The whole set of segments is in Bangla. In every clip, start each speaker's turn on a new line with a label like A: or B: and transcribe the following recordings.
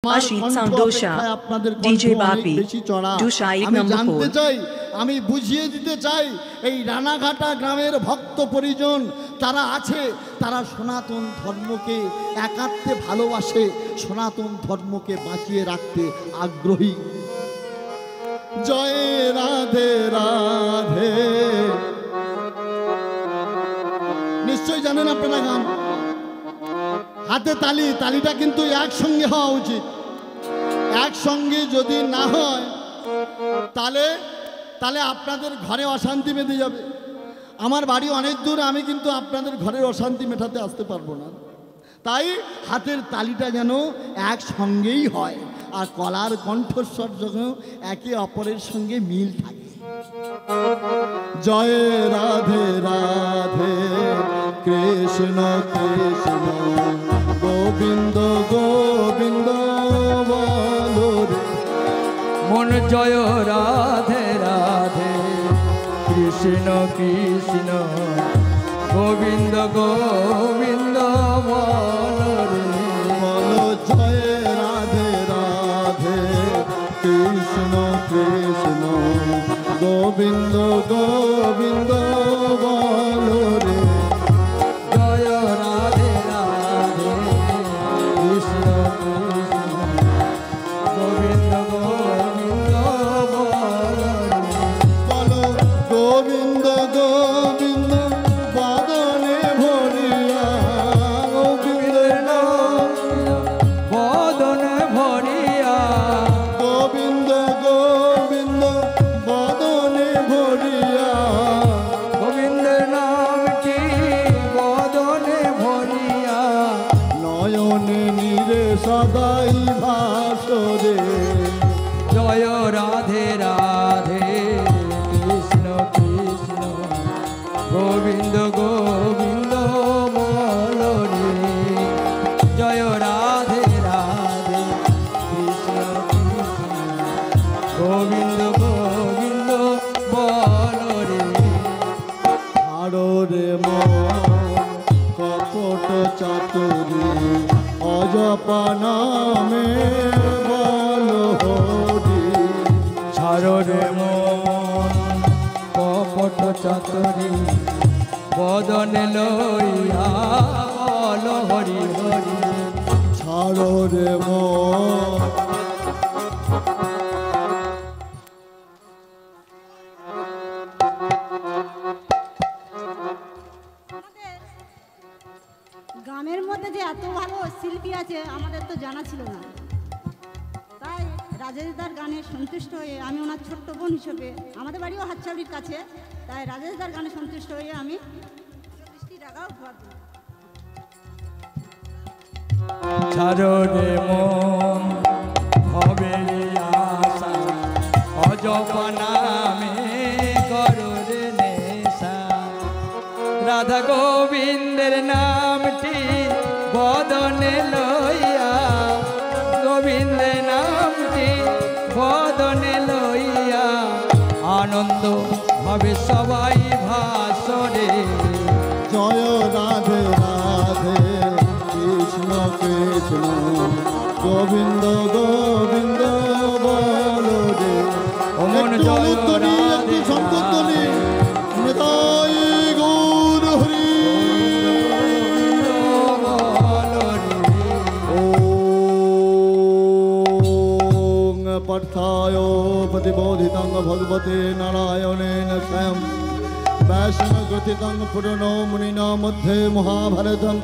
A: Ashit Sandosha, DJ Bapi, Dusha Ek number 4.
B: আমি বুঝিয়ে দিতে চাই এই রানাঘাটা গ্রামের ভক্ত পরিজন তারা আছে, তারা সনাতন ধর্মকে একাত্মে ভালোবাসে, সনাতন ধর্মকে বাঁচিয়ে রাখতে আগ্রহী। জয় রাধে রাধে, নিশ্চয়ই জানেন আপনারা গান। হাতে তালি, তালিটা কিন্তু একসঙ্গে হওয়া উচিত। একসঙ্গে যদি না হয় তাহলে আপনাদের ঘরে অশান্তি বেঁধে যাবে। আমার বাড়ি অনেক দূর, আমি কিন্তু আপনাদের ঘরের অশান্তি মেটাতে আসতে পারবো না। তাই হাতের তালিটা যেন একসঙ্গেই হয়, আর কলার কণ্ঠস্বর যেন একে অপরের সঙ্গে মিল থাকে। জয় রাধে রাধে, কৃষ্ণ কৃষ্ণ গোবিন্দ গোবিন্দ বলো রে
C: মন। জয় রাধে রাধে, কৃষ্ণ কৃষ্ণ গোবিন্দ গোবিন্দ বলো রে
B: বলো। জয় রাধে রাধে, কৃষ্ণ কৃষ্ণ গোবিন্দ গোবিন্দ বলো রে।
C: জয় রাধে রাধে, কৃষ্ণ কৃষ্ণ গোবিন্দ গোবিন্দ বলো রে।
B: বলো গোবিন্দ গোবিন্দ বদনে ভরিয়া, গোবিন্দের নাম
C: বদনে ভরিয়া,
B: গোবিন্দ গোবিন্দ বদনে ভরিয়া,
C: গোবিন্দের নামটি বদনে ভরিয়া,
B: নয়নে নীরে সদাই ভাসরে।
C: জয় রাধে রাধে, কৃষ্ণ কৃষ্ণ গোবিন্দ গোবিন্দ বলো রে। জয় রাধে রাধে, কৃষ্ণ কৃষ্ণ গোবিন্দ গোবিন্দ বলো রে।
B: ছাড়ো রে মন কপট চাতুরি, অজপা নামে বলো হরি।
C: ছাড়ো রে মন কপট চাতুরি, বদনে লইয়া বলো হরি হরি।
B: ছাড়ো রে মন।
D: গ্রামের মধ্যে যে এত ভালো শিল্পী আছে আমাদের তো জানা ছিল না। তাই রাজেশদার গানে সন্তুষ্ট হয়ে আমি ওনার ছোট্ট বোন হিসেবে, আমাদের বাড়িও হাতচাউড়ির কাছে, তাই রাজেশদার গানে সন্তুষ্ট হয়ে আমি 30 টাকা উপহার দিই।
C: ছাড়ো রে মন হবে আশা, অজপা নামে করো রে নেশা। রাধা গোবিন্দের নামটি বদনে লইয়া, গোবিন্দের নামটি বদনে লইয়া, আনন্দ হবে সবাই ভাসরে।
B: জয় রাধে রাধে, কৃষ্ণ কৃষ্ণ গোবিন্দ গোবিন্দ বলো রে।
C: ওমন জয় রাধে
B: সংকীর্তনী নিতাই গৌর হরি। ওম পার্থায় প্রতিবোধিতং ভগবতে নারায়ণেন স্বয়ং, वैष्णवग्रथितं पुराणो मुनिना मध्ये महाभारतं,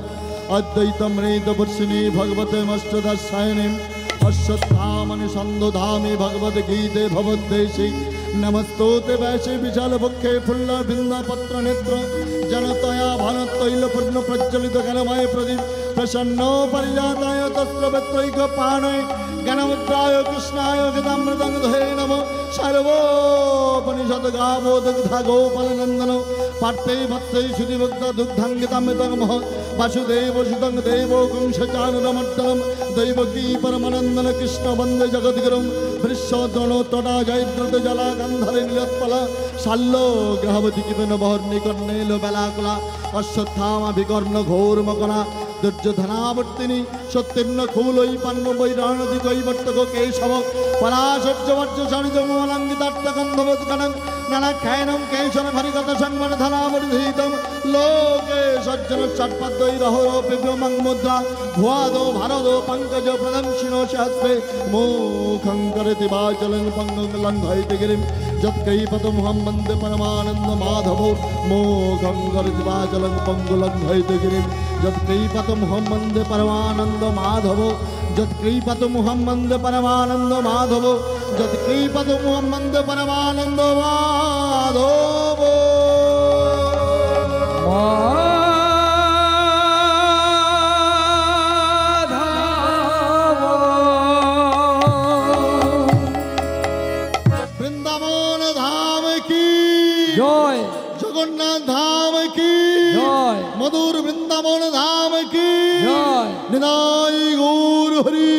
B: अद्वैतमृतवर्षिणी भगवतेमष्टदशायनीम् अश्वत्थामनि सन्दधामि भगवद्गीते भवद्देशे। नमस्तोते वैशे विशालभुखे फुल्लबिन्दपत्रनेत्र, जनतया भानतैलपूर्ण प्रज्वलित ज्ञानमय प्रदीप, प्रसन्न परिजाताय तस्त्रवत्रैकपाणय ज्ञानमुद्राय कृष्णाय गदामृतंगधे नमः। सर्वोपनिषद्गावोदग्धा गोपालनन्दन, पार्थै भक्तै श्रुतिभक्त दुग्धाङ्गितामृतमः। वासुदेव सुतं देवो कंसचानूरमर्दनं, दैवकी परमानन्दन कृष्ण वन्दे जगद्गुरुं। वृषद्रोणोत्तटा जयद्रथ जला गन्धरे नीलोत्पला, शाल्य ग्रहवती कितन बहर्णि कर्णेलो बेलाकुला, अश्वत्थामा विकर्ण घोर मकना, দুর্য ধনাবর্তিনী সত্যেন্ন খুলই পান্ন বৈরাণদি কৈবর্তক কেশব পরাশর্যবর্য সরিজমলাঙ্গিতার্থ গন্ধবোধ গণং নানা খ্যানম কেশন ভরিগত সংবর ধনাবর্ধিতম লোকে সজ্জন ষটপদ্বৈ রহর পিভ্যমং মুদ্রা ভুয়াদো ভারদো পঙ্কজ প্রদংশিনো শাস্ত্রে মুখং করতি বাচলং পঙ্গং লঙ্ঘয়তি গিরিম যৎকৈপত মুহম বন্দে পরমানন্দ মাধব মোঘং করতি বাচলং পঙ্গু লঙ্ঘয়তি গিরিম যৎকৈপত মুহম বন্দে পরমানন্দ মাধব যৎকৈপত মুহম বন্দে পরমানন্দ মাধব যৎকৈপত মুহম বন্দে পরমানন্দ মাধব বৃন্দাবন ধাম কি
C: জয়,
B: জগন্নাথ ধাম কি
C: জয়,
B: মধুর বৃন্দাবন ধাম কি
C: জয়।
B: নিতাই গৌর হরি।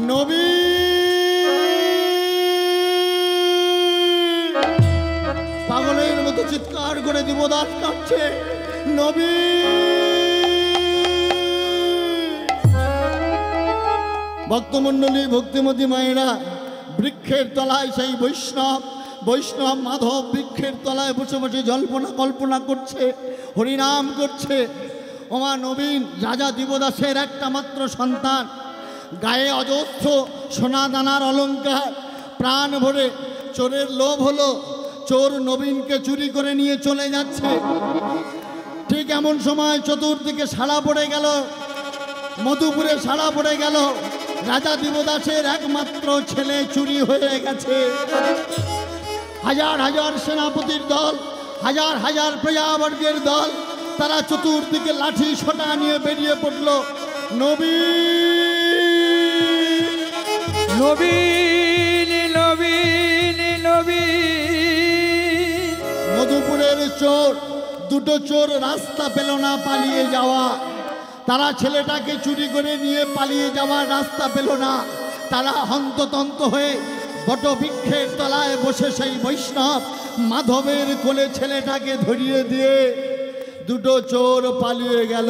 B: নবী পাগলের মতো চিৎকার করে জীবদাস কাঁপছে, নবী। ভক্তমণ্ডলী ভক্তিমতী মায়েরা বৃক্ষের তলায় সেই বৈষ্ণব মাধব বৃক্ষের তলায় বসে বসে কল্পনা করছে, হরিনাম করছে। ওমা নবীন রাজা দিবদাসের একটা মাত্র সন্তান, গায়ে অজস্র সোনা দানার অলঙ্কার, প্রাণ ভরে চোরের লোভ হলো, চোর নবীনকে চুরি করে নিয়ে চলে যাচ্ছে। ঠিক এমন সময় চতুর্দিকে সাড়া পড়ে গেল, মধুপুরে সাড়া পড়ে গেল, রাজা দিবদাসের একমাত্র ছেলে চুরি হয়ে গেছে। হাজার হাজার সেনাপতির দল, হাজার হাজার প্রজাবর্গের দল, তারা চতুর্দিকে লাঠি সোটা নিয়ে বেরিয়ে পড়ল। নবীন
C: নবীন নবীন নবীন।
B: মধুপুরের চোর, দুটো চোর রাস্তা পেল না পালিয়ে যাওয়া। তারা ছেলেটাকে চুরি করে নিয়ে পালিয়ে যাওয়ার রাস্তা পেল না। তারা হন্ততন্ত হয়ে বটবৃক্ষের তলায় বসে সেই বৈষ্ণব মাধবের কোলে ছেলেটাকে ধরিয়ে দিয়ে দুটো চোর পালিয়ে গেল।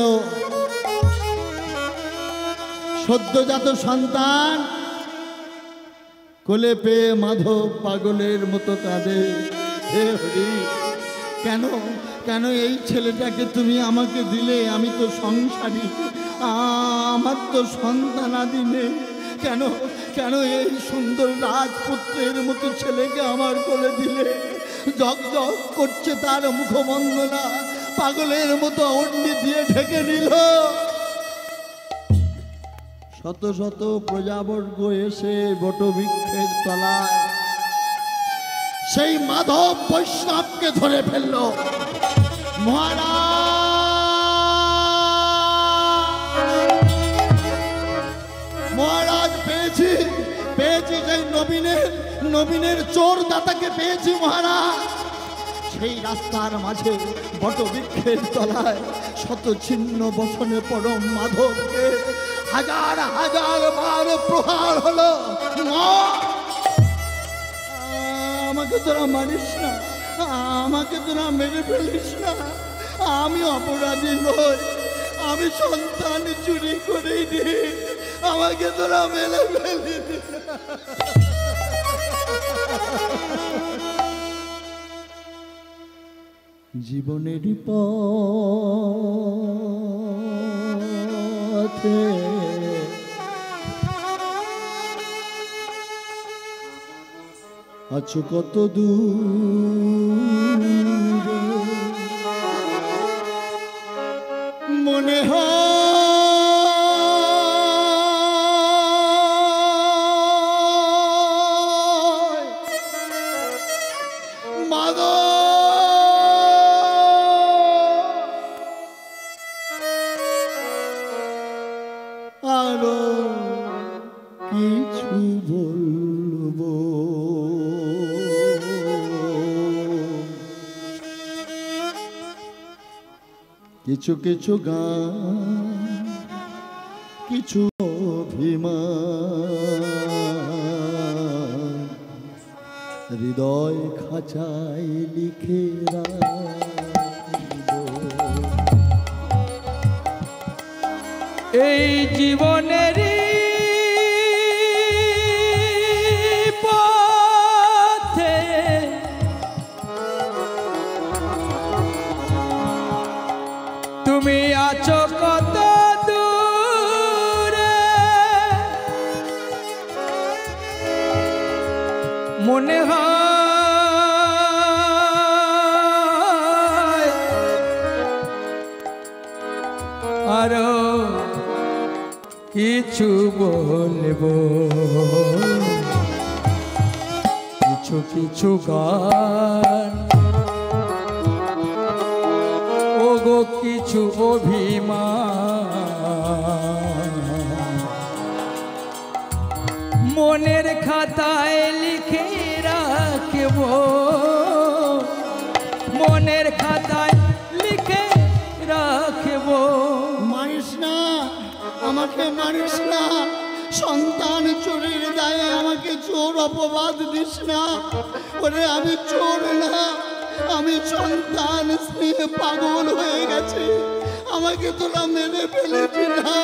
B: সদ্যজাত সন্তান কোলে পেয়ে মাধব পাগলের মতো কাঁদে, হে হরি, কেন কেন এই ছেলেটাকে তুমি আমাকে দিলে? আমি তো সংসারী, আমার তো সন্তানাদি নেই, কেন কেন এই সুন্দর রাজপুত্রের মতো ছেলেকে আমার কোলে দিলে? জগ জগ করছে তার মুখবন্দনা, পাগলের মতো অন্ডি দিয়ে ঢেকে নিল। শত শত প্রজাবর্গ এসে বটবৃক্ষের তলায় সেই মাধব বৈষ্ণবকে ধরে ফেলল। মহারাজ পেয়েছি সেই নবীনের চোর দাতাকে পেয়েছি মহারাজ। সেই রাস্তার মাঝে বটবৃক্ষের তলায় শত ছিন্ন বসনে পরম মাধবকে হাজার হাজার বার প্রহার হলো। আমাকে তোরা মারিস না, আমাকে তোরা মেরে ফেলিস না, আমি অপরাধী নই, আমি সন্তান চুরি করিনি, আমাকে তোরা মেরে ফেলিস। জীবনের পথে আছো কত দূরে, মনে হয় মাধব আরো কিছু বলবো। কিছু কিছু গান, কিছু অভিমান হৃদয় খাঁচায় লিখে রাখব।
C: এই জীবনের পথে তুমি আছো কত দূরে, মনে হয় আরো কিছু বলবো, কিছু কিছু গান ওগো কিছু অভিমান মনের খাতায় লিখে রাখবো, মনের খাতায় লিখে রাখবো।
B: মারিস না আমাকে, মারিস না, সন্তান চোরের দায়ে আমাকে চোর অপবাদ দিস না। ওরে আমি চোর না, আমি সন্তান স্নেহে পাগল হয়ে গেছি, আমাকে তোরা মেরে ফেলেছি না।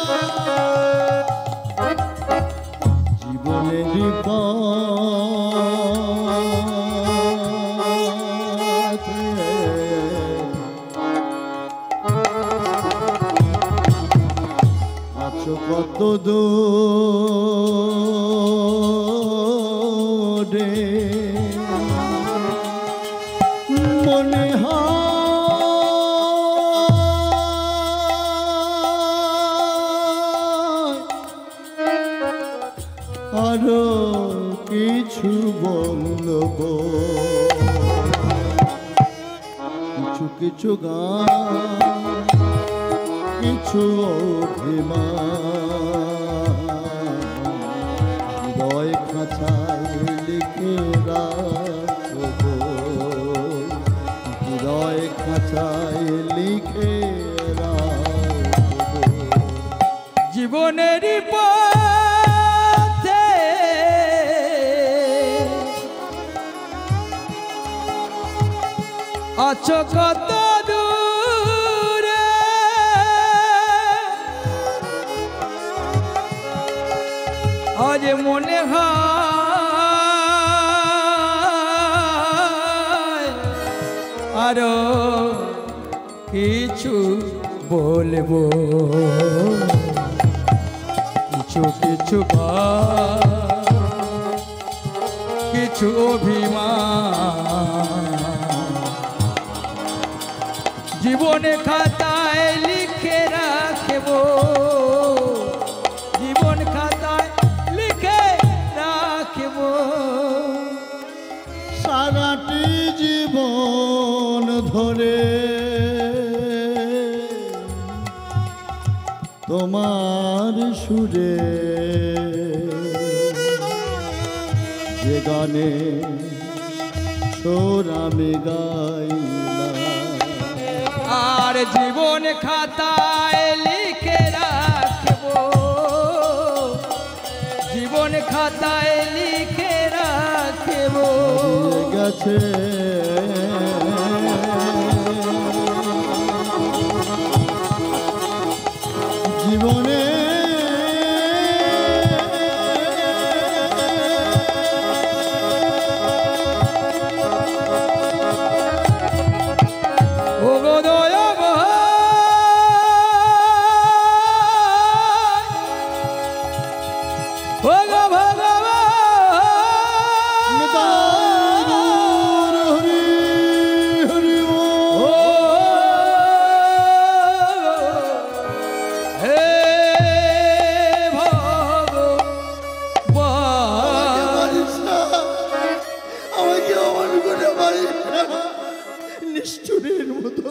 B: জীবনের পথে আছো কত দূরে, মনে হয় আরো কিছু বলবো, কিছু কিছু গান, কিছু অভিমান হৃদয় খাঁচায় লিখে রাখবো, হৃদয় খাঁচায় লিখে রাখবো।
C: জীবনের পথে আছো কত দূরে, আজ মনে হয় আরো কিছু বলবো, কিছু কিছু গান, কিছু অভিমান জীবনে খাতায় লিখে রাখবো, জীবন খাতায় লিখে রাখবো।
B: সারাটি জীবন ধরে তোমার সুরে যে গানে সুর আমি গাইলাম,
C: আর জীবন খাতায় লিখে রাখবো, জীবন খাতায় লিখে রাখবো।
B: গেছে জীবনে নিষ্ঠুরের মতো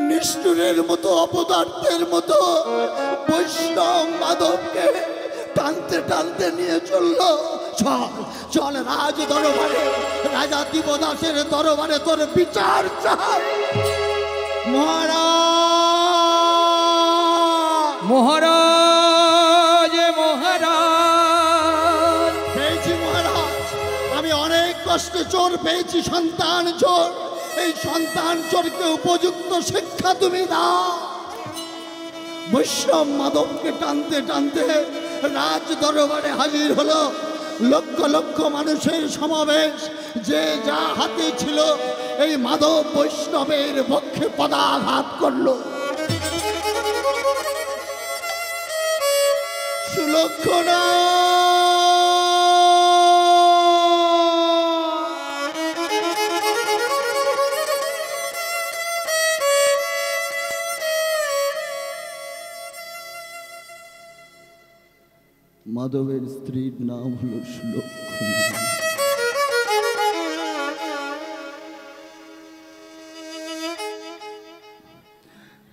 B: নিষ্ঠুরের মতো অপদার্থের মতো বৈষ্ণব মাধবকে টানতে টানতে নিয়ে চললো চল চল রাজ দরবারে, রাজা দিবদাসের দরবারে তোর বিচার চাই। মহারাজ
C: মহারাজ মহারাজ
B: পেয়েছি মহারাজ, আমি অনেক কষ্টে চোর পেয়েছি, সন্তান চোর। এই সন্তান চোরকে উপযুক্ত শিক্ষা তুমি দাও। বৈষ্ণব মাধবকে টানতে টানতে রাজ দরবারে হাজির হলো লক্ষ লক্ষ মানুষের সমাবেশ। যে যা হাতে ছিল এই মাধব বৈষ্ণবের পক্ষে পদাঘাত করলো। সুলক্ষণা মাধবের স্ত্রীর নাম হলো সুলক্ষণা।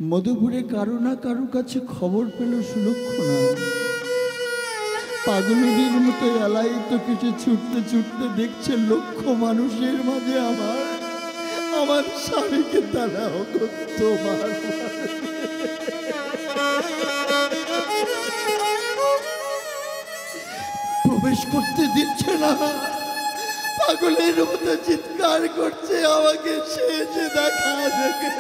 B: মধুপুরে কারো না কারো কাছে খবর পেল সুলক্ষণা পাগলের মতো এলাইত কিছু ছুটতে ছুটতে দেখছে লক্ষ মানুষের মাঝে আমার স্বামীকে তারা অগত্য প্রবেশ করতে দিচ্ছে না। পাগলের মতো চিৎকার করছে, আমাকে শেষে দেখা দেখে।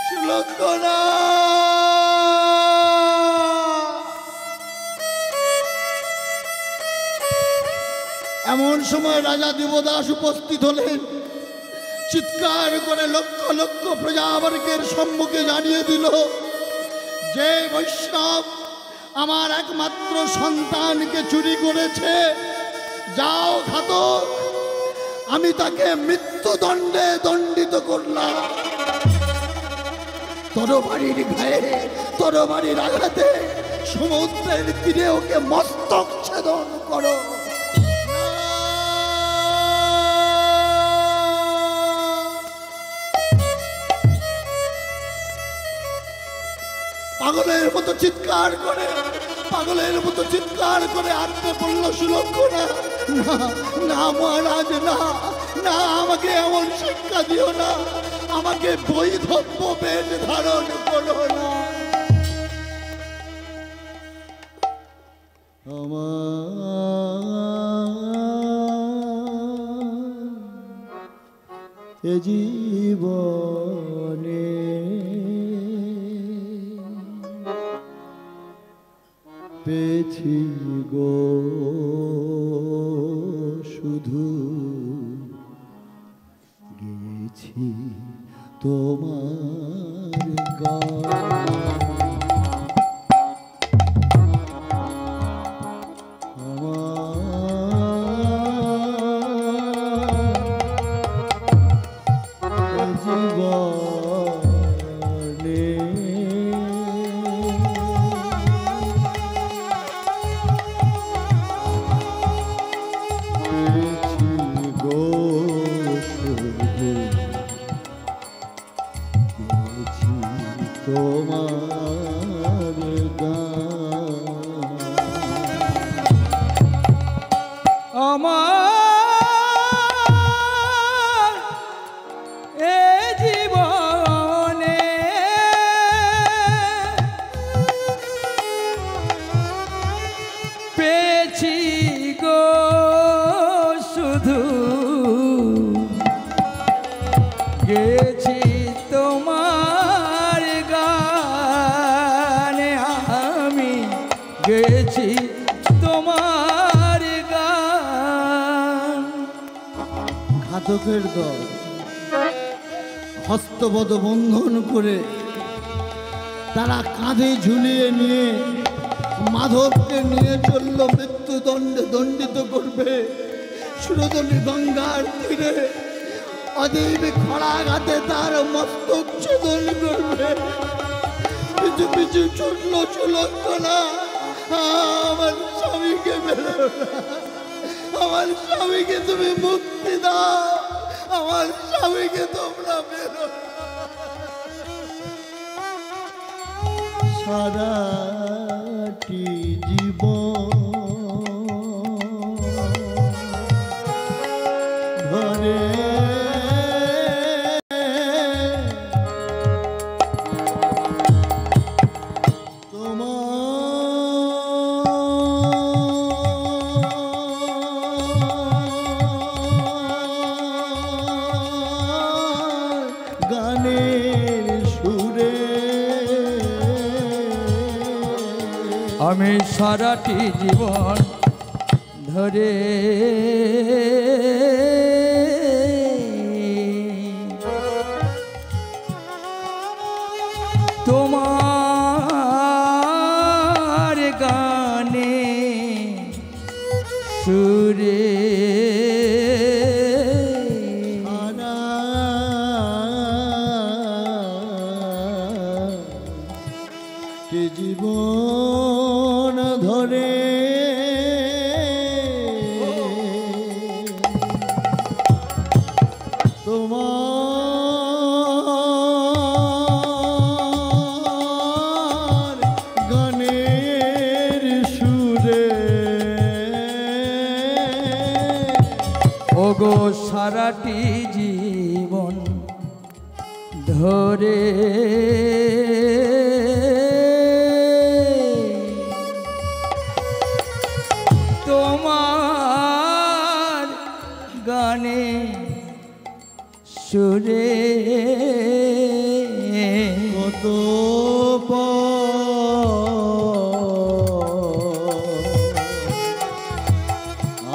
B: সুলক্ষণা এমন সময় রাজা দেবদাস উপস্থিত হলেন। চিৎকার করে লক্ষ লক্ষ প্রজাবর্গের সম্মুখে জানিয়ে দিল, যে বৈষ্ণব আমার একমাত্র সন্তানকে চুরি করেছে, যাও ঘাতক, আমি তাকে মৃত্যুদণ্ডে দণ্ডিত করলাম। তরবারির গায়ে তরবারির আঘাতে সমুদ্রের তীরে ওকে মস্তক ছেদন করো। পাগলের মতো চিৎকার করে আটকে পড়ল সুলক্ষণা। না না মহারাজ, না না, আমাকে এমন শিক্ষা দিও না, আমাকে বৈধব্য বেশ ধারণ করো না। আমার এ জীবনে পেয়েছি গো শুধু, গেছি তোমার গান। আমার জীবনে ঘাতকের দল হস্তপদ বন্ধন করে তারা কাঁধে ঝুলিয়ে নিয়ে মাধবকে নিয়ে চলল মৃত্যুদণ্ডে দণ্ডিত করবে। সুরতলী গঙ্গার তীরে অদেব খড়াঘাতে তার মস্তক ছেদন করবে। পিছু পিছু ছুটল সুলক্ষণা, আমার স্বামীকে মেলো না, আমার স্বামীকে তুমি মুক্তি দাও, আমার স্বামীকে তোমরা মেলো না। সারা সারাটি জীবন ধরে
C: আমি সারাটি জীবন ধরে তোমার গানে সুরে
B: জীবন ধরে তোমার গানের সুরে
C: ওগো সারাটি জীবন ধরে তোমার গানে সুরে
B: কত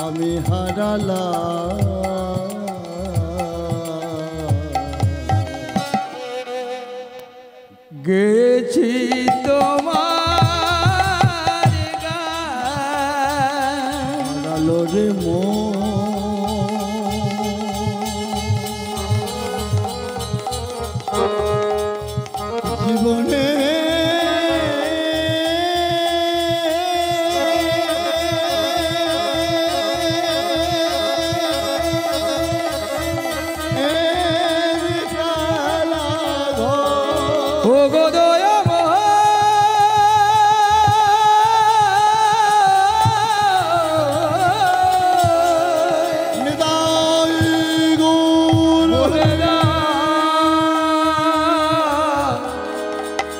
B: আমি হারালাম
C: গেছি তোমার গান
B: হারালো রে জীবনে
C: ওগো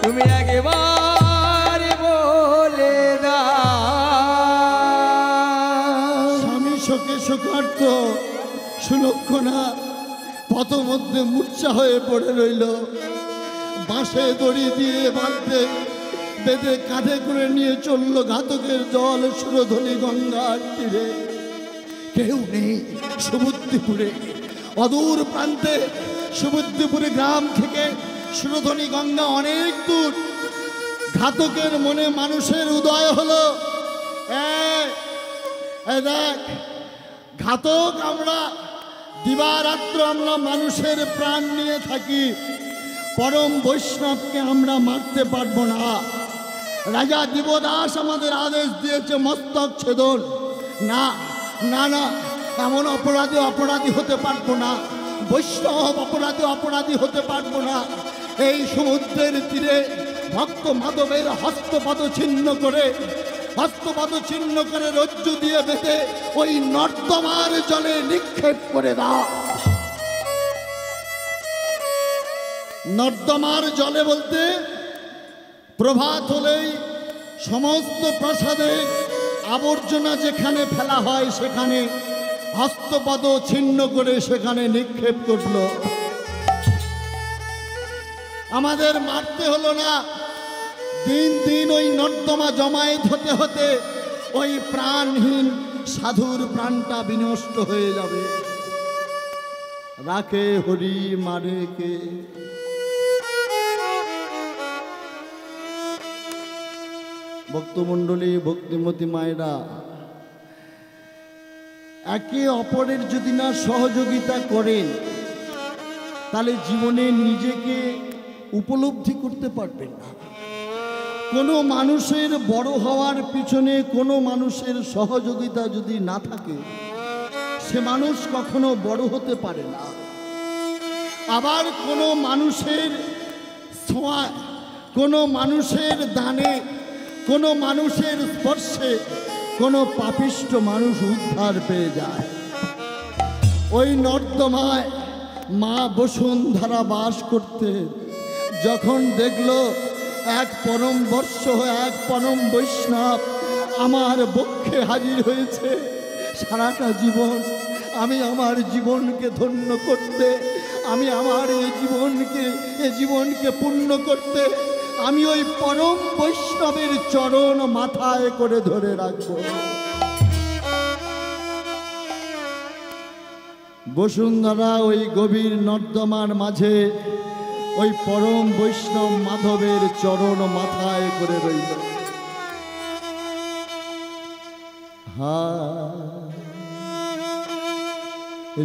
C: তুমি একবার বলে দাও
B: স্বামী শোকে শোকার্ত সুলক্ষণা পথমধ্যে মূর্ছা হয়ে পড়ে রইল। বাঁশে দড়ি দিয়ে বাঁধতে বেঁধে কাঁধে করে নিয়ে চলল ঘাতকের জল সুরধনী গঙ্গার তীরে। কেউ নেই সুবুদ্ধিপুরে, অদূর প্রান্তে সুবুদ্ধিপুরে গ্রাম থেকে সুরধনী গঙ্গা অনেক দূর। ঘাতকের মনে মানুষের উদয় হলো, দেখ ঘাতক আমরা, দিবারাত্র আমরা মানুষের প্রাণ নিয়ে থাকি, পরম বৈষ্ণবকে আমরা মারতে পারবো না। রাজা দিবদাস আমাদের আদেশ দিয়েছে মস্তক ছেদন। না না না, এমন অপরাধী হতে পারবো না, বৈষ্ণব অপরাধী হতে পারবো না। এই সমুদ্রের তীরে ভক্ত মাধবের হস্তপদ ছিন্ন করে রজ্জু দিয়ে বেঁধে ওই নর্দমার জলে নিক্ষেপ করে দাও। নর্দমার জলে বলতে প্রভাত হলেই সমস্ত প্রাসাদে আবর্জনা যেখানে ফেলা হয় সেখানে হস্তপদ ছিন্ন করে সেখানে নিক্ষেপ করল। আমাদের মারতে হলো না, দিন দিন ওই নর্দমা জমায়েত হতে হতে ওই প্রাণহীন সাধুর প্রাণটা বিনষ্ট হয়ে যাবে। রাখে হরি মারে কে। ভক্তমণ্ডলী, ভক্তিমতী মায়েরা, একে অপরের যদি না সহযোগিতা করেন তাহলে জীবনে নিজেকে উপলব্ধি করতে পারবেন না। কোনো মানুষের বড় হওয়ার পিছনে কোনো মানুষের সহযোগিতা যদি না থাকে সে মানুষ কখনো বড় হতে পারে না। আবার কোনো মানুষের ছোঁয়া, কোনো মানুষের দানে, কোনো মানুষের স্পর্শে কোনো পাপিষ্ট মানুষ উদ্ধার পেয়ে যায়। ওই নর্দমায় মা বসুন্ধরা বাস করতে যখন দেখল এক পরম বর্ষ, এক পরম বৈষ্ণব আমার বক্ষে হাজির হয়েছে, সারাটা জীবন আমি আমার জীবনকে ধন্য করতে, আমি আমার এই জীবনকে পূর্ণ করতে আমি ওই পরম বৈষ্ণবের চরণ মাথায় করে ধরে রাখব। বসুন্ধরা ওই গভীর নর্দমার মাঝে ওই পরম বৈষ্ণব মাধবের চরণ মাথায় করে রইল। হা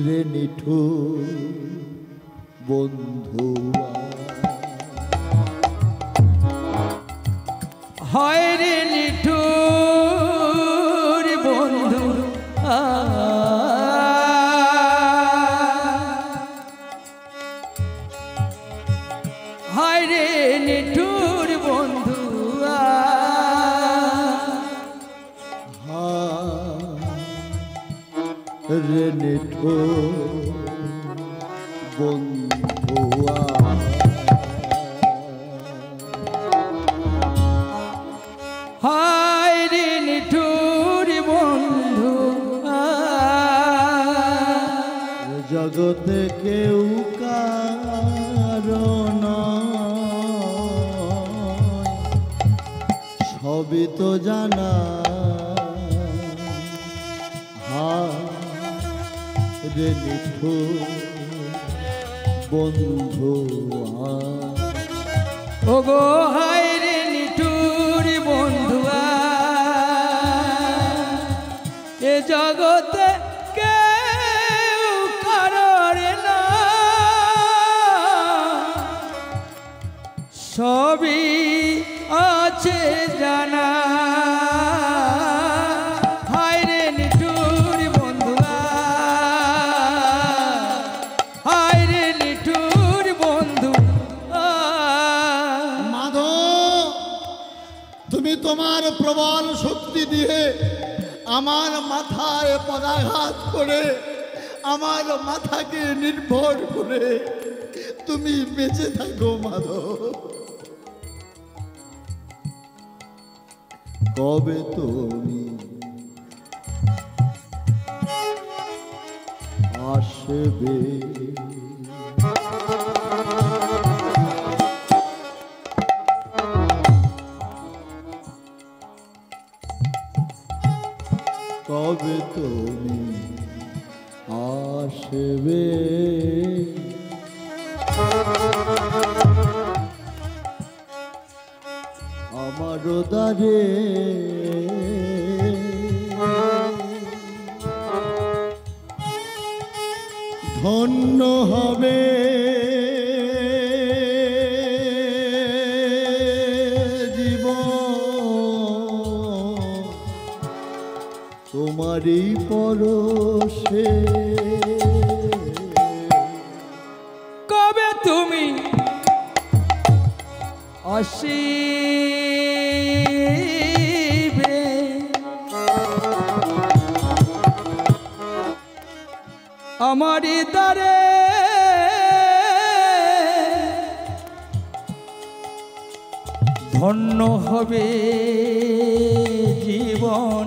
B: রে নিঠুর বন্ধু,
C: হয় রে নিঠুর বন্ধু, হয় রে নিঠুর বন্ধু,
B: রে নিঠুর বন্ধু,
C: হায় রে নিঠুর বন্ধু,
B: জগতে কেউ কারণ সবই তো জানা, রে নিঠুর বন্ধু,
C: ও গো হায় রে নিঠুর বন্ধুয়া, এ জগতে কেউ কারোর না, সবই আছে জানা, হায় রে নিঠুর বন্ধুয়া, হায় রে নিঠুর বন্ধু।
B: মাধব, তুমি তোমার প্রবল শক্তি দিয়ে আমার মাথায় পদাঘাত করে, আমার মাথাকে নির্ভর করে তুমি বেঁচে থাকো মাধব। কবে তুমি আসবে, কবে তুমি আসবে, আমার দ্বারে ধন্য হবে জীবন তোমারই পরশে।
C: কবে তুমি আসিবে, আমারই দ্বারে ধন্য হবে জীবন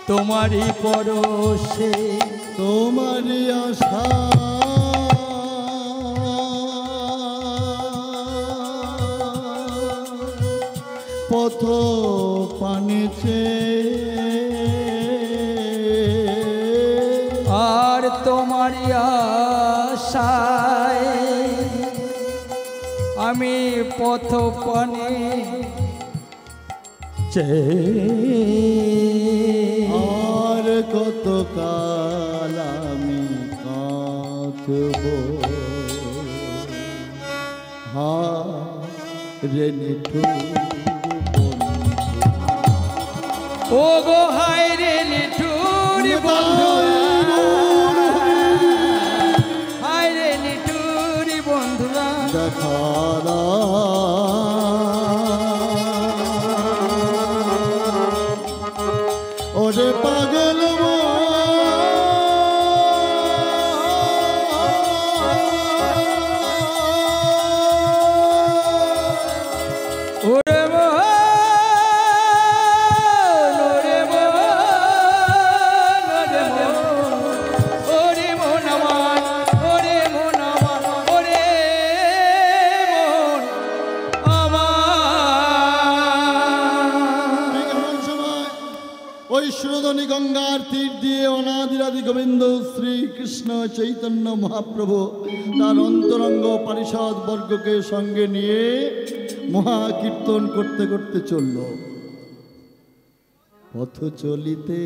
C: তোমারই পরশে।
B: তোমারই আশা পথ পানেছে,
C: আর তোমারই আশায় আমি পথ পানে
B: আর কত কাল আমি কাঁদব, হা রে নিঠুর বন্ধু,
C: ও গো হায় রে নিঠুর বন্ধু, হায় রে নিঠুর বন্ধুরা,
B: দেখারা ওরে পাগল
C: ওরে মন ওরে মন ওরে মন আমার ওরে মন আমার ওরে মন আমার।
B: এমন সময় ওই সুরধনী গঙ্গার তীর দিয়ে অনাদিরাদি গোবিন্দ শ্রীকৃষ্ণ চৈতন্য মহাপ্রভু তার অন্তরঙ্গ পারিষদ বর্গকে সঙ্গে নিয়ে মহাকীর্তন করতে করতে চলল। পথ চলিতে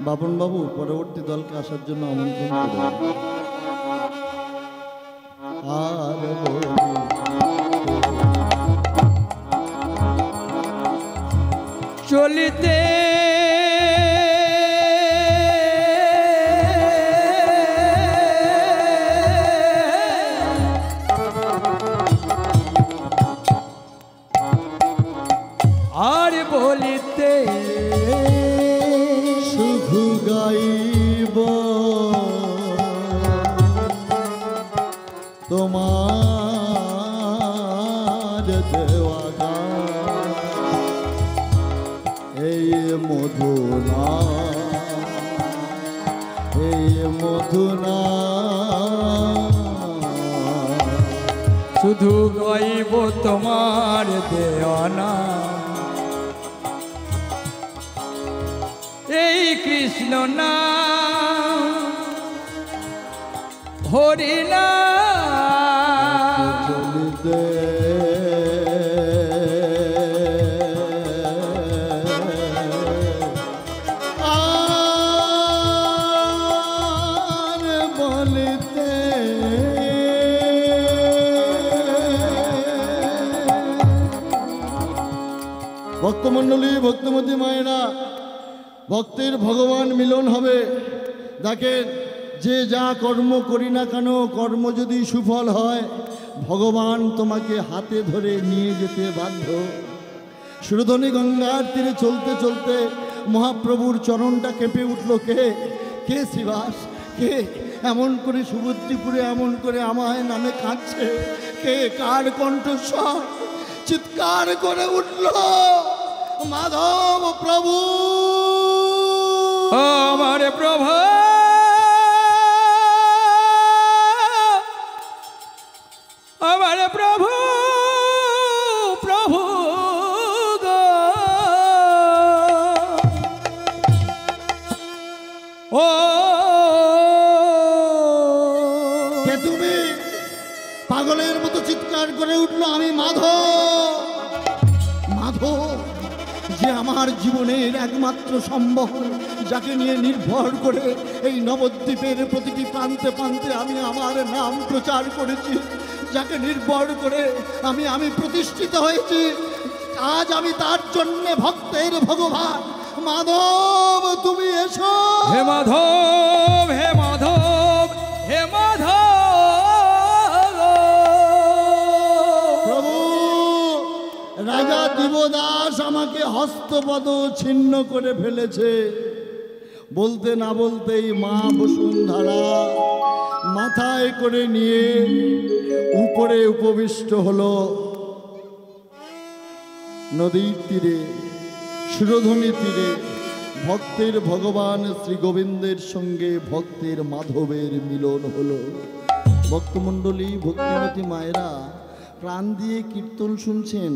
B: বাপন বাবু পরবর্তী দলকে আসার জন্য আমন্ত্রণ করলেন। আর
C: চলিতে আর বলিতে
B: শুধু গাইব তোমার দেওয়া গান, এই মধুনা এই মধুনা
C: শুধু গাইব তোমার দেওয়ানা এই কৃষ্ণ নাম হরি নাম
B: চলিতে আর বলিতে ভক্তমণ্ডলী ভক্তমতী মায়েরা, ভক্তের ভগবান মিলন হবে। দেখেন, যে যা কর্ম করি না কেন, কর্ম যদি সুফল হয় ভগবান তোমাকে হাতে ধরে নিয়ে যেতে বাধ্য। সুরধনী গঙ্গার তীরে চলতে চলতে মহাপ্রভুর চরণটা কেঁপে উঠল। কে কে শ্রীবাস, কে এমন করে সুবুদ্ধিপুরে এমন করে আমায় নামে কাঁদছে? কে, কার কণ্ঠস্বর? চিৎকার করে উঠল, মাধব প্রভু,
C: আমার প্রভু আমার প্রভু প্রভু গো ও
B: কে তুমি? পাগলের মতো চিৎকার করে উঠল, আমি মাধব। মাধব, যে আমার জীবনের একমাত্র সম্বল, যাকে নিয়ে নির্ভর করে এই নবদ্বীপের প্রতিটি প্রান্তে প্রান্তে আমি আমার নাম প্রচার করেছি, যাকে নির্ভর করে আমি প্রতিষ্ঠিত হয়েছি। আজ আমি তার জন্যে ভক্তের ভগবান। মাধব, তুমি এসো।
C: হে মাধব হে মাধব হে মাধব
B: প্রভু, রাজা দিবদাস আমাকে হস্তপদ ছিন্ন করে ফেলেছে। বলতে না বলতেই মা বসুন্ধরা মাথায় করে নিয়ে উপরে উপবিষ্ট হলো নদীর তীরে, সুরধনী তীরে। ভক্তের ভগবান শ্রী গোবিন্দের সঙ্গে ভক্তের মাধবের মিলন হলো। ভক্তমণ্ডলী ভক্তিমতী মায়েরা, প্রাণ দিয়ে কীর্তন শুনছেন,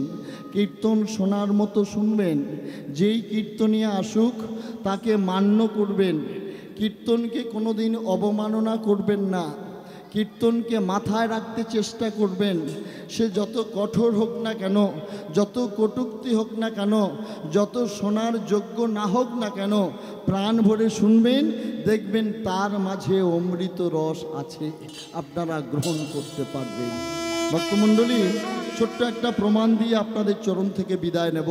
B: কীর্তন শোনার মতো শুনবেন। যেই কীর্তনিয়া আসুক তাকে মান্য করবেন, কীর্তনকে কোনোদিন অবমাননা করবেন না, কীর্তনকে মাথায় রাখতে চেষ্টা করবেন। সে যত কঠোর হোক না কেন, যত কটূক্তি হোক না কেন, যত শোনার যোগ্য না হোক না কেন, প্রাণ ভরে শুনবেন, দেখবেন তার মাঝে অমৃত রস আছে, আপনারা গ্রহণ করতে পারবেন। ভক্তমণ্ডলী, ছোট্ট একটা প্রমাণ দিয়ে আপনাদের চরণ থেকে বিদায় নেব।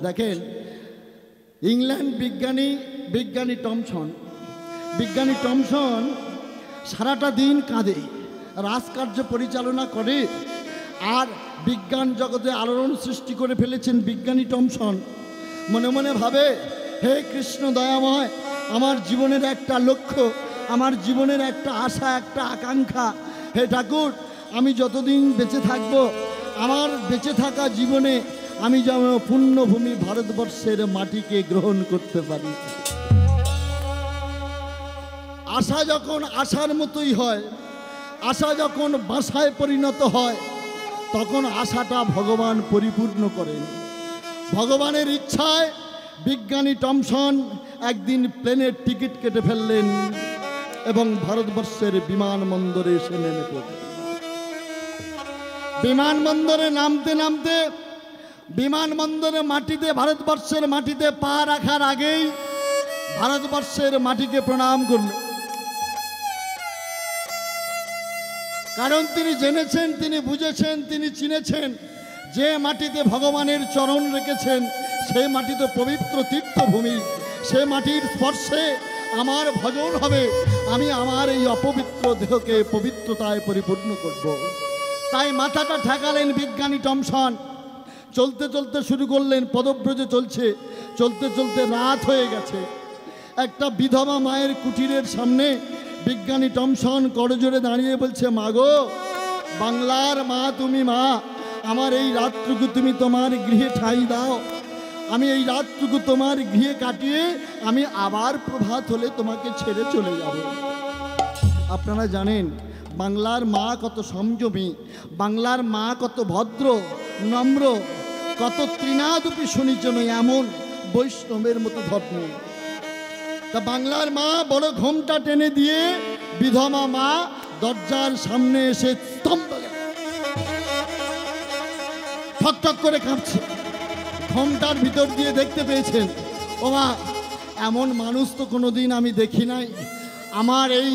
B: দেখেন, ইংল্যান্ড বিজ্ঞানী টমসন সারাটা দিন কাঁদে, রাজকার্য পরিচালনা করে, আর বিজ্ঞান জগতে আলোড়ন সৃষ্টি করে ফেলেছেন বিজ্ঞানী টমসন। মনে মনে ভাবে, হে কৃষ্ণ দয়াময়, আমার জীবনের একটা লক্ষ্য, আমার জীবনের একটা আশা, একটা আকাঙ্ক্ষা। হে ঠাকুর, আমি যতদিন বেঁচে থাকব, আমার বেঁচে থাকা জীবনে আমি যেন পুণ্যভূমি ভারতবর্ষের মাটিকে গ্রহণ করতে পারি। আশা যখন আশার মতোই হয়, আশা যখন বাসায় পরিণত হয়, তখন আশাটা ভগবান পরিপূর্ণ করেন। ভগবানের ইচ্ছায় বিজ্ঞানী টমসন একদিন প্লেনের টিকিট কেটে ফেললেন এবং ভারতবর্ষের বিমানবন্দরে এসে নেমে পড়লেন। বিমানবন্দরে নামতে নামতে বিমানবন্দরে মাটিতে, ভারতবর্ষের মাটিতে পা রাখার আগেই ভারতবর্ষের মাটিকে প্রণাম করলেন। কারণ তিনি জেনেছেন, তিনি বুঝেছেন, তিনি চিনেছেন যে মাটিতে ভগবানের চরণ রেখেছেন সেই মাটি তো পবিত্র তীর্থভূমি। সে মাটির স্পর্শে আমার ভজন হবে, আমি আমার এই অপবিত্র দেহকে পবিত্রতায় পরিপূর্ণ করব। তাই মাথাটা ঠেকালেন বিজ্ঞানী টমসন। চলতে চলতে শুরু করলেন, পদব্রজে চলছে, চলতে চলতে রাত হয়ে গেছে। একটা বিধবা মায়ের কুটিরের সামনে বিজ্ঞানী টমসন করজোড়ে দাঁড়িয়ে বলছে, মা গো, বাংলার মা তুমি মা, আমার এই রাতটুকু তুমি তোমার গৃহে ঠাঁই দাও। আমি এই রাতটুকু তোমার গৃহে কাটিয়ে আমি আবার প্রভাত হলে তোমাকে ছেড়ে চলে যাব। আপনারা জানেন বাংলার মা কত সংযমী, বাংলার মা কত ভদ্র নম্র, কত তৃণাদুপি শুনিজন এমন বৈষ্ণবের মতো ধর্ম। তা বাংলার মা বড় ঘোমটা টেনে দিয়ে বিধবা মা দরজার সামনে এসে স্তম্ভ ঠকঠক করে কাঁপছে। ঘোমটার ভিতর দিয়ে দেখতে পেয়েছেন, ও মা, এমন মানুষ তো কোনোদিন আমি দেখি নাই। আমার এই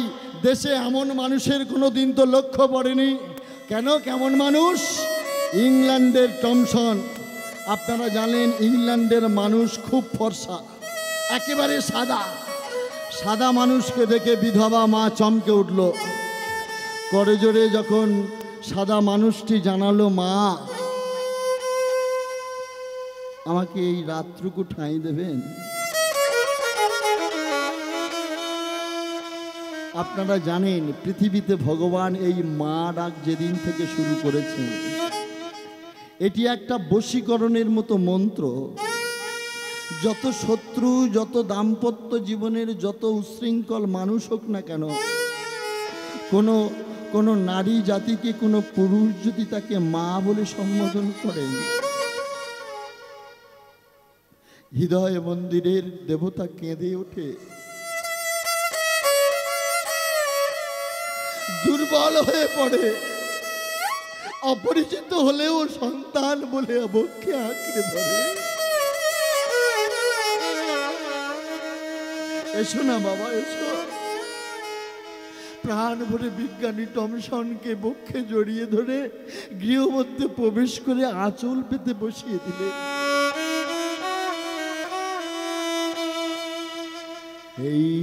B: দেশে এমন মানুষের কোনো দিন তো লক্ষ্য পড়েনি। কেন, কেমন মানুষ? ইংল্যান্ডের টমসন। আপনারা জানেন ইংল্যান্ডের মানুষ খুব ফর্সা, একেবারে সাদা। সাদা মানুষকে দেখে বিধবা মা চমকে উঠল। করজোড়ে যখন সাদা মানুষটি জানালো, মা, আমাকে এই রাতটুকু ঠাঁই দেবেন? আপনারা জানেন পৃথিবীতে ভগবান এই মা ডাক যেদিন থেকে শুরু করেছেন, এটি একটা বশীকরণের মতো মন্ত্র। যত শত্রু, যত দাম্পত্য জীবনের যত উশৃঙ্খল মানুষ হোক না কেন, কোনো নারী জাতিকে কোনো পুরুষ যদি তাকে মা বলে সম্বোধন করেন, হৃদয় মন্দিরের দেবতা কেঁদে ওঠে, দুর্বল হয়ে পড়ে, অপরিচিত হলেও সন্তান বলে বক্ষে আঁকড়ে ধরে। এসো না বাবা, এসো। প্রাণ ভরে বিজ্ঞানী টমসনকে বক্ষে জড়িয়ে ধরে গৃহমধ্যে প্রবেশ করে আঁচল পেতে বসিয়ে দিলে। এই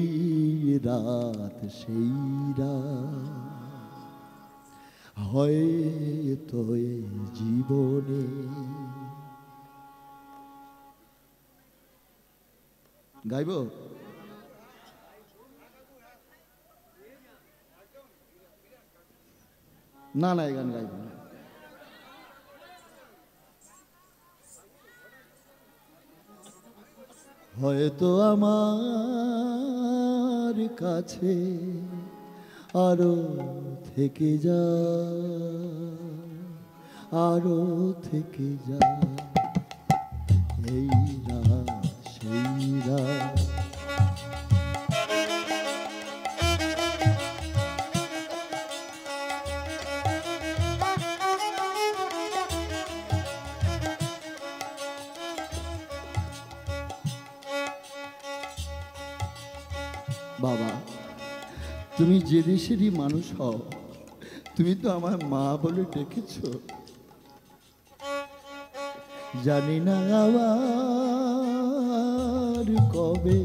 B: রাত সেই রাত হয়তো এই জীবনে। গাইব? না না, এই গান গাইব না। হয়তো আমার কাছে আরো থেকে যা, আরো থেকে যা, এই রাত সেই রাত। বাবা, তুমি যে দেশেরই মানুষ হও, তুমি তো আমার মা বলে ডেকেছ। জানি না আবার কবে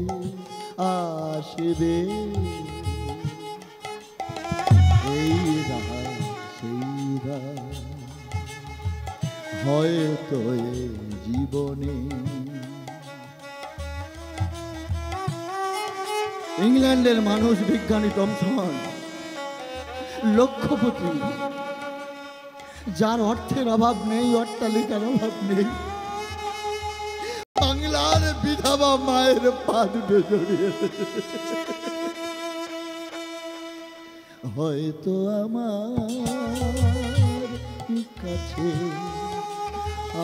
B: আসবে এই রাত সেই রাত। হয়তো এই জীবনে। ইংল্যান্ডের মানুষ বিজ্ঞানী টমসন লক্ষপতি, যার অর্থের অভাব নেই, অট্টালিকার অভাব নেই, বাংলার বিধবা মায়ের পা দুটো জড়িয়ে হয়তো আমার কাছে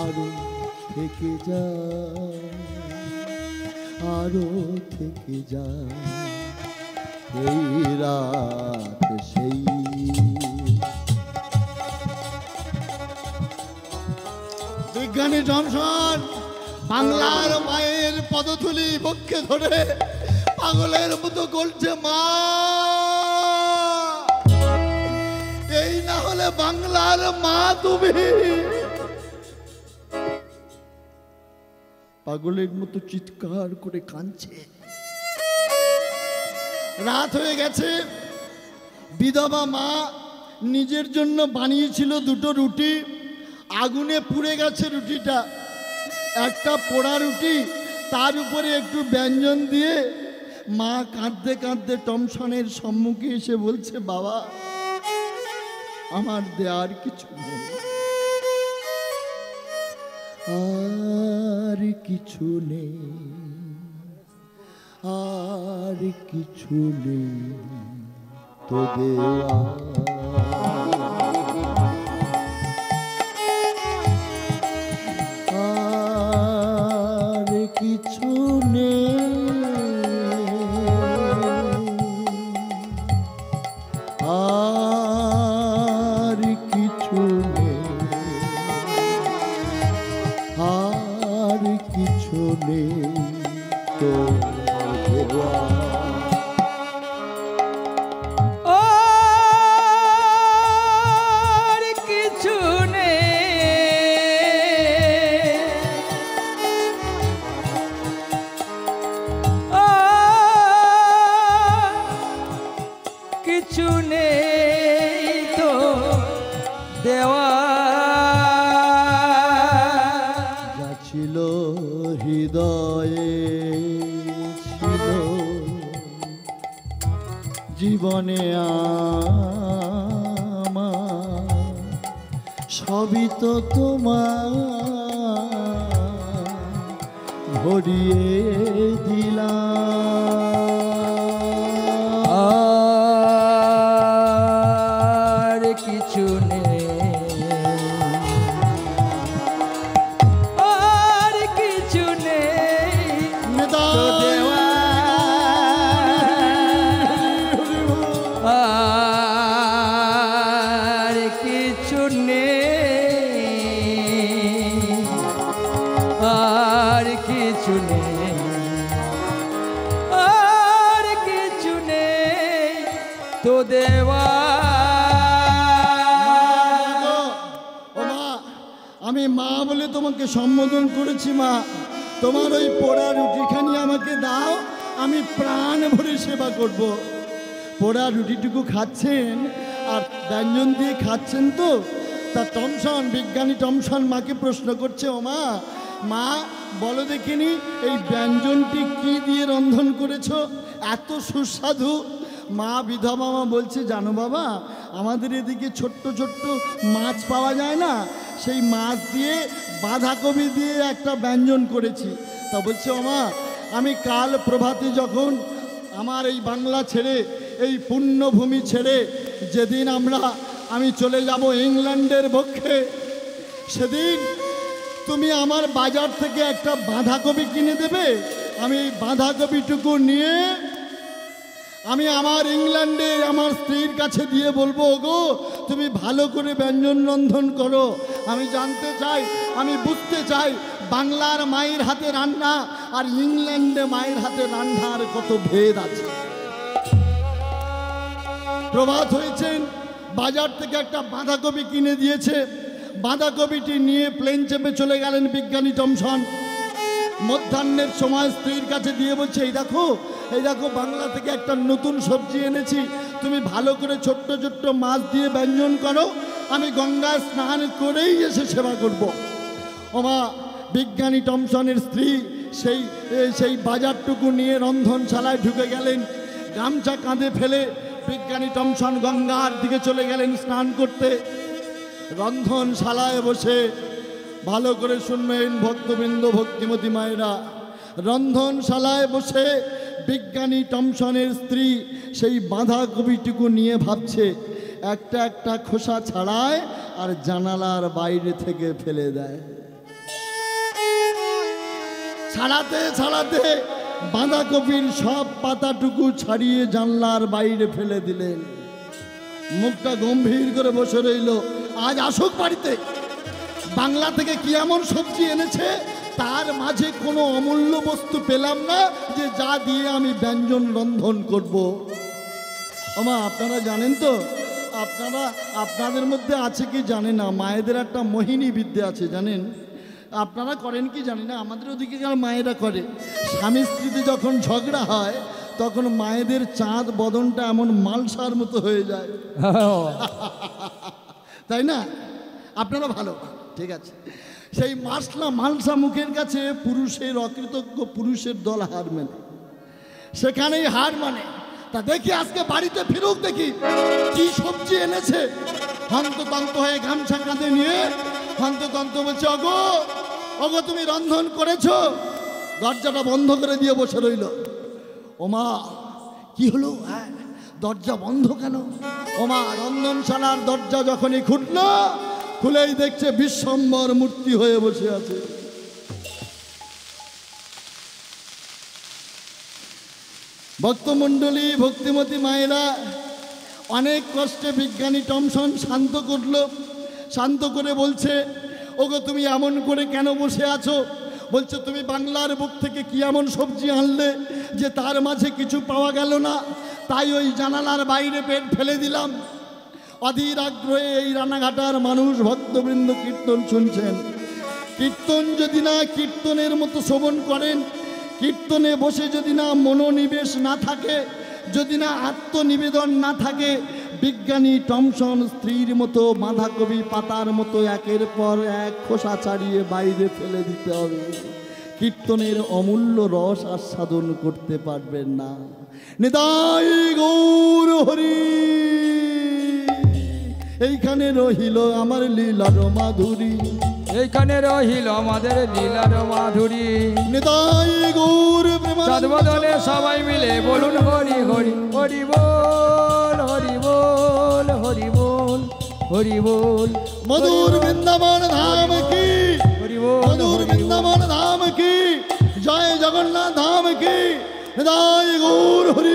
B: আরো থেকে যা, আরো থেকে যা এই রাত সেই। বিজ্ঞানী টমসন বাংলার মায়ের পদধূলি বক্ষে ধরে পাগলের মতো করছে, মা এই না হলে বাংলার মা তুমি। পাগলের মতো চিৎকার করে কাঁদছে। রাত হয়ে গেছে। বিধবা মা নিজের জন্য বানিয়েছিল দুটো রুটি, আগুনে পুড়ে গেছে রুটিটা। একটা পোড়া রুটি, তার উপরে একটু ব্যঞ্জন দিয়ে মা কাঁদতে কাঁদতে টমসনের সম্মুখে এসে বলছে, বাবা আমার দেয়ার কিছু নেই, আর কিছু নেই, আর কিছু নেই তো দেওয়া। আর কিছু নেই, আর কিছু নেই, আর কিছু নেই তো দেওয়া।
C: আর কিছু নেই, কিছু নেই তো দেওয়া।
B: যা ছিল হৃদয়ে ছিল জীবনে আমার, সবই তো তোমার ভরিয়ে দিলাম।
C: আর কিছু নেই, আর কিছু নেই তো দেওয়া। আর কিছু নেই, আর কিছু নেই, আর কিছু নেই তো দেওয়া।
B: ও মা, আমি মা বলে তোমাকে সম্বোধন করেছি। মা, তোমার ওই পোড়া রুটিখানি আমাকে দাও, আমি প্রাণ ভরে সেবা করব। পোড়া রুটিটুকু খাচ্ছেন আর ব্যঞ্জন দিয়ে খাচ্ছেন তো। তা টমসন, বিজ্ঞানী টমসন মাকে প্রশ্ন করছে, ও মা, মা বলো দেখিনি এই ব্যঞ্জনটি কি দিয়ে রন্ধন করেছো, এত সুস্বাদু। মা বিধবা মা বলছে, জানো বাবা, আমাদের এদিকে ছোট্ট ছোট্ট মাছ পাওয়া যায় না, সেই মাছ দিয়ে বাঁধাকপি দিয়ে একটা ব্যঞ্জন করেছি। তা বলছে, ও মা, আমি কাল প্রভাতে যখন আমার এই বাংলা ছেড়ে, এই পুণ্যভূমি ছেড়ে যেদিন আমি চলে যাব ইংল্যান্ডের পক্ষে, সেদিন তুমি আমার বাজার থেকে একটা বাঁধাকপি কিনে দেবে। আমি এই বাঁধাকপিটুকু নিয়ে আমি আমার ইংল্যান্ডে আমার স্ত্রীর কাছে দিয়ে বলবো, গো তুমি ভালো করে ব্যঞ্জন রন্ধন করো। আমি জানতে চাই, আমি বুঝতে চাই বাংলার মায়ের হাতে রান্না আর ইংল্যান্ডে মায়ের হাতে রান্নার কত ভেদ আছে। প্রভাত হয়েছেন, বাজার থেকে একটা বাঁধাকপি কিনে দিয়েছে। বাঁধাকপিটি নিয়ে প্লেন চেপে চলে গেলেন বিজ্ঞানী টমসন। মধ্যাহ্নের সময় স্ত্রীর কাছে দিয়ে বলছে, এই দেখো বাংলা থেকে একটা নতুন সবজি এনেছি, তুমি ভালো করে ছোট্ট ছোট্ট মাছ দিয়ে ব্যঞ্জন করো, আমি গঙ্গায় স্নান করেই এসে সেবা করব। ওমা বিজ্ঞানী টমসনের স্ত্রী সেই বাজারটুকু নিয়ে রন্ধনশালায় ঢুকে গেলেন। গামছা কাঁধে ফেলে বিজ্ঞানী টমসন গঙ্গার দিকে চলে গেলেন স্নান করতে। রন্ধনশালায় বসে ভালো করে শুনবেন ভক্তবৃন্দ, ভক্তিমতী মায়েরা, রন্ধনশালায় বসে বিজ্ঞানী টমসনের স্ত্রী সেই বাঁধাকপিটুকু নিয়ে ভাবছে, একটা একটা খোসা ছাড়ায় আর জানালার বাইরে থেকে ফেলে দেয়। ছাড়াতে ছাড়াতে বাঁধাকপির সব পাতাটুকু ছাড়িয়ে জানলার বাইরে ফেলে দিলেন। মুখটা গম্ভীর করে বসে রইল। আজ আসুক বাড়িতে, বাংলা থেকে কি এমন সবজি এনেছে তার মাঝে কোনো অমূল্য বস্তু পেলাম না যে যা দিয়ে আমি ব্যঞ্জন রন্ধন করব। আমা আপনারা জানেন তো, আপনাদের মধ্যে আছে কি জানে না, মায়েদের একটা মোহিনী বিদ্যা আছে জানেন? আপনারা করেন কি জানি না, আমাদের ওদিকে মায়েরা করে। স্বামী স্ত্রীতে যখন ঝগড়া হয় তখন মায়েদের চাঁদ বদনটা এমন মালসার মতো হয়ে যায়, তাই না? আপনারা ভালো, ঠিক আছে। সেই মালসা মুখের কাছে পুরুষের অকৃতজ্ঞ পুরুষের দল হার মানে, সেখানেই হার মানে। তা দেখি আজকে বাড়িতে ফিরুক, দেখি কি সবজি এনেছে। হন্ততন্ত হয়ে গামছা কাঁধে নিয়ে হন্ততন্ত বলছে, ওগো তুমি রন্ধন করেছো? দরজাটা বন্ধ করে দিয়ে বসে রইল। ওমা কি হলো, দরজা বন্ধ কেন? ওমা রন্ধনশালার দরজা যখনই খুলেই দেখছে বিশ্বম্বর মূর্তি হয়ে বসে আছে। ভক্তমণ্ডলী, ভক্তিমতী মায়েরা, অনেক কষ্টে বিজ্ঞানী টমসন শান্ত করলো। শান্ত করে বলছে, ওগো তুমি এমন করে কেন বসে আছো? বলছে, তুমি বাংলার বুক থেকে কি এমন সবজি আনলে যে তার মাঝে কিছু পাওয়া গেল না, তাই ওই জানালার বাইরে পেট ফেলে দিলাম। অধীর আগ্রহে এই রানাঘাটার মানুষ ভক্তবৃন্দ কীর্তন শুনছেন। কীর্তন যদি না কীর্তনের মতো শ্রবণ করেন, কীর্তনে বসে যদি না মনোনিবেশ না থাকে, যদি না আত্মনিবেদন না থাকে, বিজ্ঞানী টমসন স্ত্রীর মতো বাঁধাকপি পাতার মতো একের পর এক খোসা ছাড়িয়ে বাইরে ফেলে দিতে হবে। কীর্তনের অমূল্য রস আস্বাদন করতে পারবেন না। নিতাই গৌর হরি। এইখানে রহিল আমার লীলার মাধুরী,
C: এইখানে রহিল আমাদের লীলার মাধুরী।
B: নিতাই গৌর
C: চাঁদবদনে সবাই মিলে বলুন হরি হরি, হরি বল, হরি বল, হরি বল, হরি বল।
B: মধুর বৃন্দাবন ধাম কি,
C: হরি বল,
B: মধুর বৃন্দাবন ধাম কি, জয় জগন্নাথ ধাম কি। নিতাই গৌর হরি।